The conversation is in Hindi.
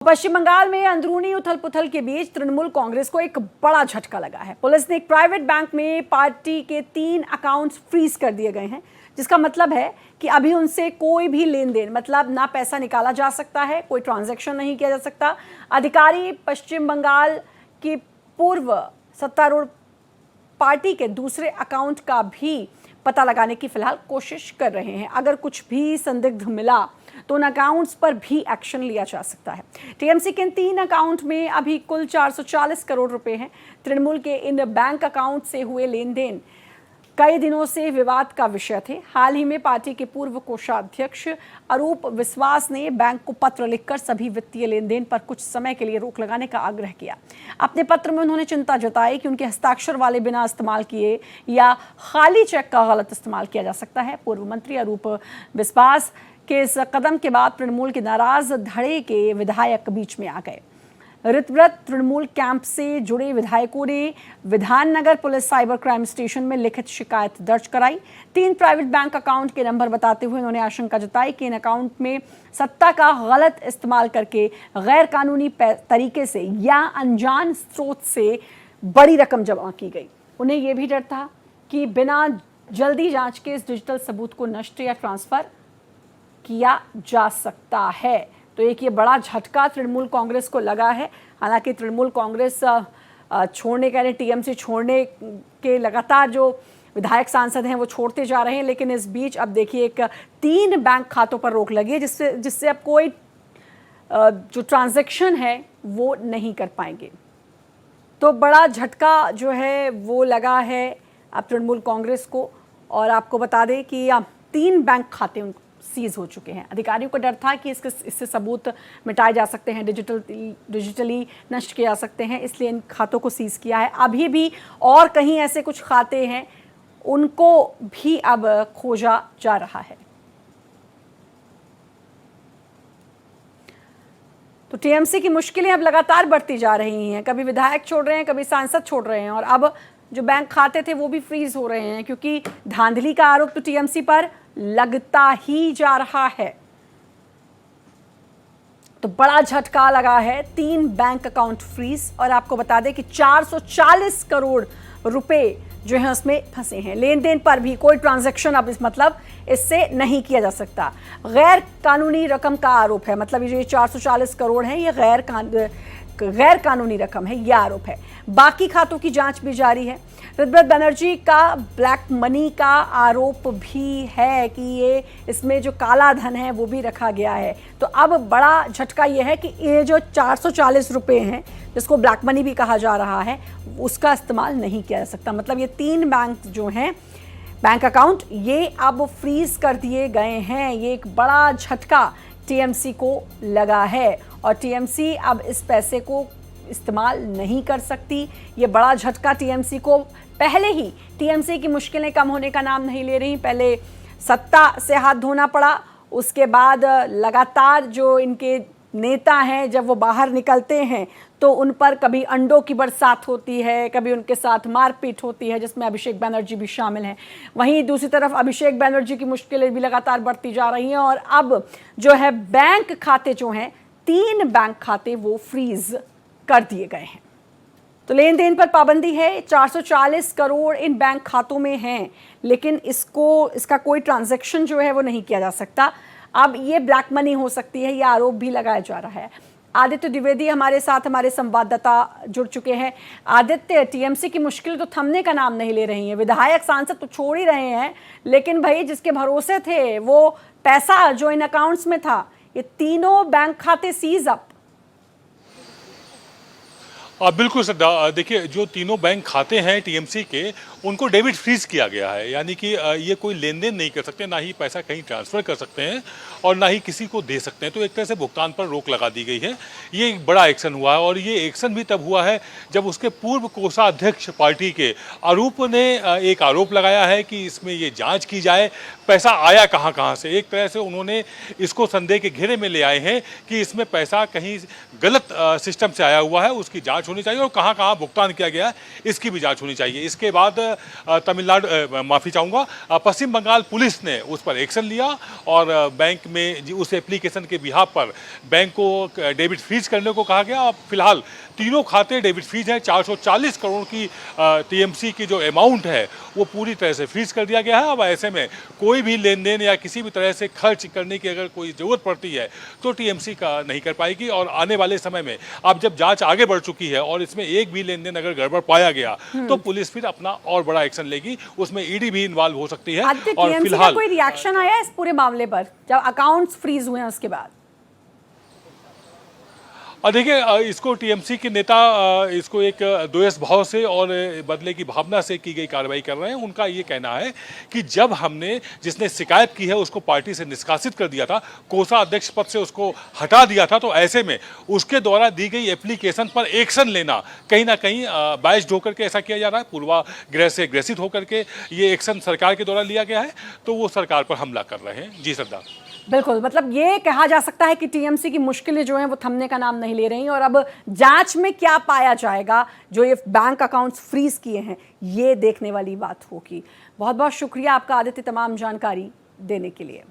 पश्चिम बंगाल में अंदरूनी उथल-पुथल के बीच तृणमूल कांग्रेस को एक बड़ा झटका लगा है। पुलिस ने एक प्राइवेट बैंक में पार्टी के 3 अकाउंट्स फ्रीज कर दिए गए हैं, जिसका मतलब है कि अभी उनसे कोई भी लेन देन मतलब ना पैसा निकाला जा सकता है, कोई ट्रांजैक्शन नहीं किया जा सकता। अधिकारी पश्चिम बंगाल की पूर्व सत्तारूढ़ पार्टी के दूसरे अकाउंट का भी पता लगाने की फिलहाल कोशिश कर रहे हैं। अगर कुछ भी संदिग्ध मिला तो उन अकाउंट्स पर भी एक्शन लिया जा सकता है। टीएमसी के इन 3 अकाउंट में अभी कुल 440 करोड़ रुपए हैं। तृणमूल के इन बैंक अकाउंट से हुए लेन देन कई दिनों से विवाद का विषय थे। हाल ही में पार्टी के पूर्व कोषाध्यक्ष अरूप विश्वास ने बैंक को पत्र लिखकर सभी वित्तीय लेन देन पर कुछ समय के लिए रोक लगाने का आग्रह किया। अपने पत्र में उन्होंने चिंता जताई कि उनके हस्ताक्षर वाले बिना इस्तेमाल किए या खाली चेक का गलत इस्तेमाल किया जा सकता है। पूर्व मंत्री अरूप विश्वास के इस कदम के बाद तृणमूल के नाराज धड़े के विधायक बीच में आ गए। ऋतव्रत तृणमूल कैंप से जुड़े विधायकों ने Bidhannagar police cyber crime station में लिखित शिकायत दर्ज कराई। 3 प्राइवेट बैंक अकाउंट के नंबर बताते हुए उन्होंने आशंका जताई कि इन अकाउंट में सत्ता का गलत इस्तेमाल करके गैर कानूनी तरीके से या अनजान स्रोत से बड़ी रकम जमा की गई। उन्हें यह भी डर था कि बिना जल्दी जांच के इस डिजिटल सबूत को नष्ट या ट्रांसफर किया जा सकता है। तो एक ये बड़ा झटका तृणमूल कांग्रेस को लगा है। हालांकि तृणमूल कांग्रेस छोड़ने का टीएमसी छोड़ने के लगातार जो विधायक सांसद हैं वो छोड़ते जा रहे हैं, लेकिन इस बीच अब देखिए एक 3 बैंक खातों पर रोक लगी है, जिससे अब कोई जो ट्रांजैक्शन है वो नहीं कर पाएंगे। तो बड़ा झटका जो है वो लगा है अब तृणमूल कांग्रेस को। और आपको बता दें कि 3 बैंक खाते सीज हो चुके हैं। अधिकारियों को डर था कि इससे सबूत मिटाए जा सकते हैं, डिजिटली नष्ट किए जा सकते हैं, इसलिए इन खातों को सीज किया है। अभी भी और कहीं ऐसे कुछ खाते हैं, उनको भी अब खोजा जा रहा है। तो टीएमसी की मुश्किलें अब लगातार बढ़ती जा रही हैं। कभी विधायक छोड़ रहे हैं, कभी सांसद छोड़ रहे हैं, और अब जो बैंक खाते थे वो भी फ्रीज हो रहे हैं, क्योंकि धांधली का आरोप तो टीएमसी पर लगता ही जा रहा है। तो बड़ा झटका लगा है, 3 बैंक अकाउंट फ्रीज। और आपको बता दें कि 440 करोड़ रुपए जो है उसमें फंसे हैं। लेन देन पर भी कोई ट्रांजैक्शन अब इस मतलब इससे नहीं किया जा सकता। गैर कानूनी रकम का आरोप है, मतलब ये 440 करोड़ है ये गैर कानूनी रकम है, यह आरोप है। बाकी खातों की जांच भी जारी है। ऋतव्रत बनर्जी का ब्लैक मनी का आरोप भी है कि ये इसमें जो काला धन है वो भी रखा गया है। तो अब बड़ा झटका ये है कि ये जो 440 रुपए हैं, जिसको ब्लैक मनी भी कहा जा रहा है, उसका इस्तेमाल नहीं किया जा सकता। मतलब ये 3 बैंक जो हैं बैंक अकाउंट, ये अब फ्रीज कर दिए गए हैं। ये एक बड़ा झटका टीएमसी को लगा है और टीएमसी अब इस पैसे को इस्तेमाल नहीं कर सकती। ये बड़ा झटका टीएमसी को, पहले ही टीएमसी की मुश्किलें कम होने का नाम नहीं ले रही। पहले सत्ता से हाथ धोना पड़ा, उसके बाद लगातार जो इनके नेता हैं जब वो बाहर निकलते हैं तो उन पर कभी अंडों की बरसात होती है, कभी उनके साथ मारपीट होती है, जिसमें अभिषेक बैनर्जी भी शामिल हैं। वहीं दूसरी तरफ अभिषेक बैनर्जी की मुश्किलें भी लगातार बढ़ती जा रही हैं। और अब जो है बैंक खाते जो हैं, 3 बैंक खाते वो फ्रीज कर दिए गए हैं। तो लेन देन पर पाबंदी है। 440 करोड़ इन बैंक खातों में हैं, लेकिन इसका कोई ट्रांजैक्शन जो है वो नहीं किया जा सकता। अब ये ब्लैक मनी हो सकती है, यह आरोप भी लगाया जा रहा है। आदित्य द्विवेदी हमारे साथ, हमारे संवाददाता जुड़ चुके हैं। आदित्य, टीएमसी की मुश्किल तो थमने का नाम नहीं ले रही है। विधायक सांसद तो छोड़ ही रहे हैं, लेकिन भाई जिसके भरोसे थे वो पैसा जो इन अकाउंट्स में था, ये तीनों बैंक खाते सीज अप। बिल्कुल सर, देखिए जो तीनों बैंक खाते हैं टीएमसी के, उनको डेबिट फ्रीज किया गया है। यानी कि ये कोई लेन देन नहीं कर सकते, ना ही पैसा कहीं ट्रांसफ़र कर सकते हैं और ना ही किसी को दे सकते हैं। तो एक तरह से भुगतान पर रोक लगा दी गई है। ये एक बड़ा एक्शन हुआ है और ये एक्शन भी तब हुआ है जब उसके पूर्व कोषाध्यक्ष पार्टी के अरूप ने एक आरोप लगाया है कि इसमें ये जाँच की जाए, पैसा आया कहाँ से। एक तरह से उन्होंने इसको संदेह के घेरे में ले आए हैं कि इसमें पैसा कहीं गलत सिस्टम से आया हुआ है, उसकी जाँच होनी चाहिए और कहाँ भुगतान किया गया इसकी भी जाँच होनी चाहिए। इसके बाद तमिलनाडु माफ़ी चाहूँगा पश्चिम बंगाल पुलिस ने उस पर एक्शन लिया और बैंक में उस एप्लीकेशन के बिहाफ पर बैंक को डेबिट फ्रीज करने को कहा गया। अब फिलहाल तीनों खाते डेबिट फ्रीज हैं। 440 करोड़ की टीएमसी की जो अमाउंट है वो पूरी तरह से फ्रीज कर दिया गया है। अब ऐसे में कोई भी लेन देन या किसी भी तरह से खर्च करने की अगर कोई ज़रूरत पड़ती है तो टीएमसी का नहीं कर पाएगी। और आने वाले समय में अब जब जांच आगे बढ़ चुकी है और इसमें एक भी लेन देन अगर गड़बड़ पाया गया तो पुलिस फिर अपना और बड़ा एक्शन लेगी, उसमें ईडी भी इन्वॉल्व हो सकती है। और फिलहाल कोई रिएक्शन आया इस पूरे मामले पर जब अकाउंट्स फ्रीज हुए हैं उसके बाद? और देखिए इसको टीएमसी के नेता इसको एक द्वेष भाव से और बदले की भावना से की गई कार्रवाई कर रहे हैं। उनका ये कहना है कि जब हमने जिसने शिकायत की है उसको पार्टी से निष्कासित कर दिया था, कोषाध्यक्ष पद से उसको हटा दिया था, तो ऐसे में उसके द्वारा दी गई एप्लीकेशन पर एक्शन लेना कहीं ना कहीं बायस्ड होकर के ऐसा किया जा रहा है, पूर्वाग्रह से ग्रसित होकर के ये एक्शन सरकार के द्वारा लिया गया है, तो वो सरकार पर हमला कर रहे हैं। जी श्रद्धा, बिल्कुल, मतलब ये कहा जा सकता है कि टीएमसी की मुश्किलें जो हैं वो थमने का नाम नहीं ले रही और अब जांच में क्या पाया जाएगा, जो ये बैंक अकाउंट्स फ्रीज किए हैं, ये देखने वाली बात होगी। बहुत बहुत शुक्रिया आपका आदित्य, तमाम जानकारी देने के लिए।